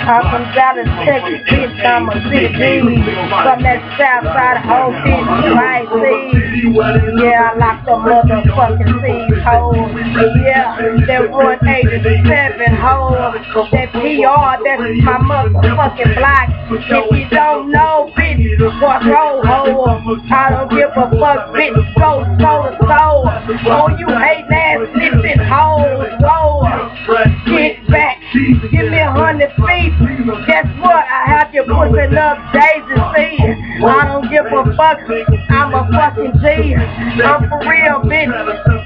I'm from Dallas, Texas, bitch. I'm a city from that south side of home, bitch. Right, see? Yeah, I like the motherfucking seas, ho. Yeah, that 187, ho. That PR, that's my motherfucking block. If you don't know, bitch, fuck ho. I don't give a fuck, bitch. Go to soul. Oh, you hate ass sniffing hoes, whoa. Get back, give me 100 feet. Guess what? I have you pushing up Daisy C. I don't give a fuck, I'm a fucking G. I'm for real, bitch.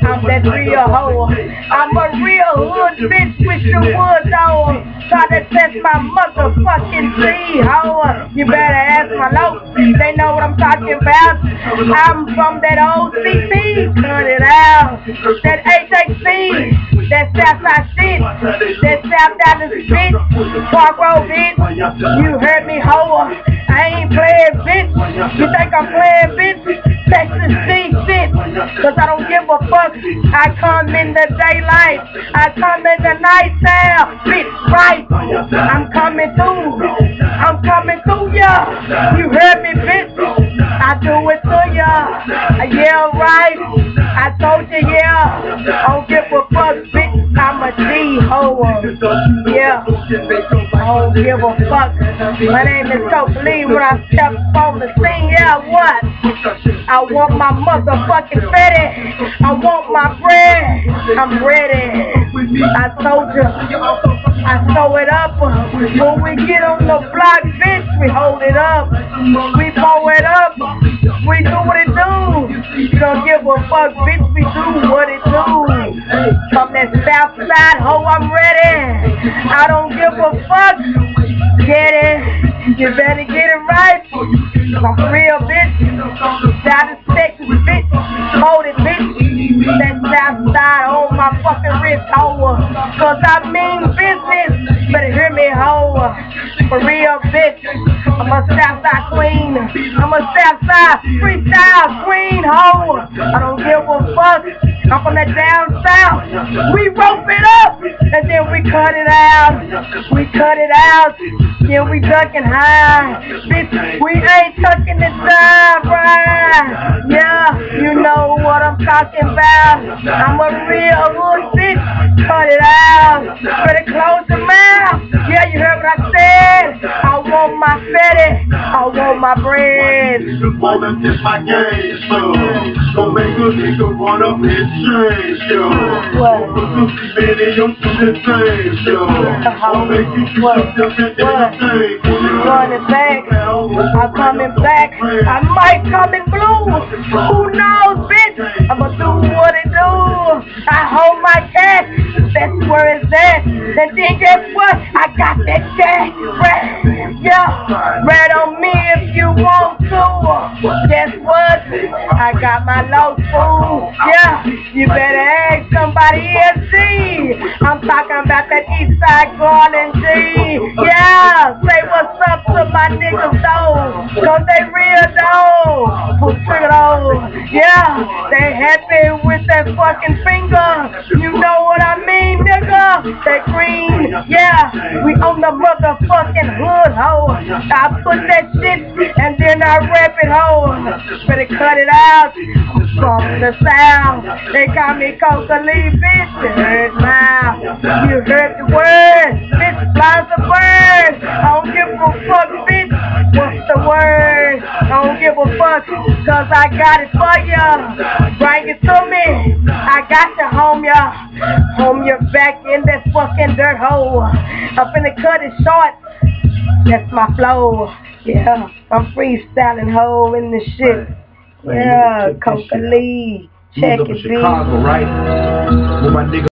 I'm that real hoe. I'm a real hood bitch with your wood though. Try to test my motherfucking G, hoe. You better ask my low. They know what I'm talking about. I'm from that old CT. Cut it out. That HHC. That Southside shit. That South Dallas bitch. Park Road bitch. You heard me, hoe. I ain't playing bitch. You think I'm playing bitch? Texas C shit. Cause I don't give a fuck. I come in the daylight. I come in the night time. Bitch, right. I'm coming through. I'm coming through ya. You heard me, bitch. I do it to ya. Yeah, right. I told you, yeah. I don't give a fuck, bitch. I'm a G-ho. Yeah. I don't give a fuck. My name is Coca Lee. When I step on the scene, yeah, what? I want my motherfucking fetty. I want my bread. I'm ready. I told you. I throw it up. When we get on the block, bitch, we hold it up. We pull it up. We do what it do. You don't give a fuck, bitch, we do what it do. From that south side, ho, I'm ready. I don't give a fuck. Get it. You better get it right. I'm real, bitch. South Texas, bitch. Hold it, bitch. That south side on my fucking wrist, ho. Cause I mean business. Better hear me, ho. For real, bitch. I'm a Southside queen. I'm a Southside freestyle queen, ho. I don't give a fuck. I'm from that down south. We rope it up and then we cut it out. We cut it out. Then we ducking high. Bitch, we ain't tucking the time, bruh. Yeah, you know what I'm talking about. I'm a real hood bitch. Cut it out. Better close your mouth. Yeah, you heard what I said. I want my fetty. I want my bread. All of this my game, so don't make a nigga run up and change, yo. What? Baby, you're the same, yo. Don't make you do something insane. Running back. I'm coming back. I might come in blue. Who knows, bitch? I'ma do what it do. I hold my cash. That's where it's at. And then guess what? I got that cash. Red. Yeah. Red on me if you want to. Guess what? I got my low food. Yeah. You better ask somebody else. I'm talking about that Eastside Garden G. Yeah. Say what's up to my niggas though. Cause they real though. Pull trigger though. Yeah. They happy with that fucking finger. You know what I mean, nigga? They green. Yeah. We on the motherfucking hood, ho. I put that shit and then I rap it, ho. Better cut it out. I'm from the south. They call me Coca Lee, bitch. You heard now. You heard the word. Bitch, flies a bird. I don't give a fuck, bitch. What's the word? I don't give a fuck. Cause I got it for ya. Bring it to me. I got you, home ya. Home ya back in that fucking dirt hole. I'm finna cut it short. That's my flow. Yeah, I'm freestyling ho in the shit. Yeah, Coca Lee. Check it, B. Chicago, right? With my nigga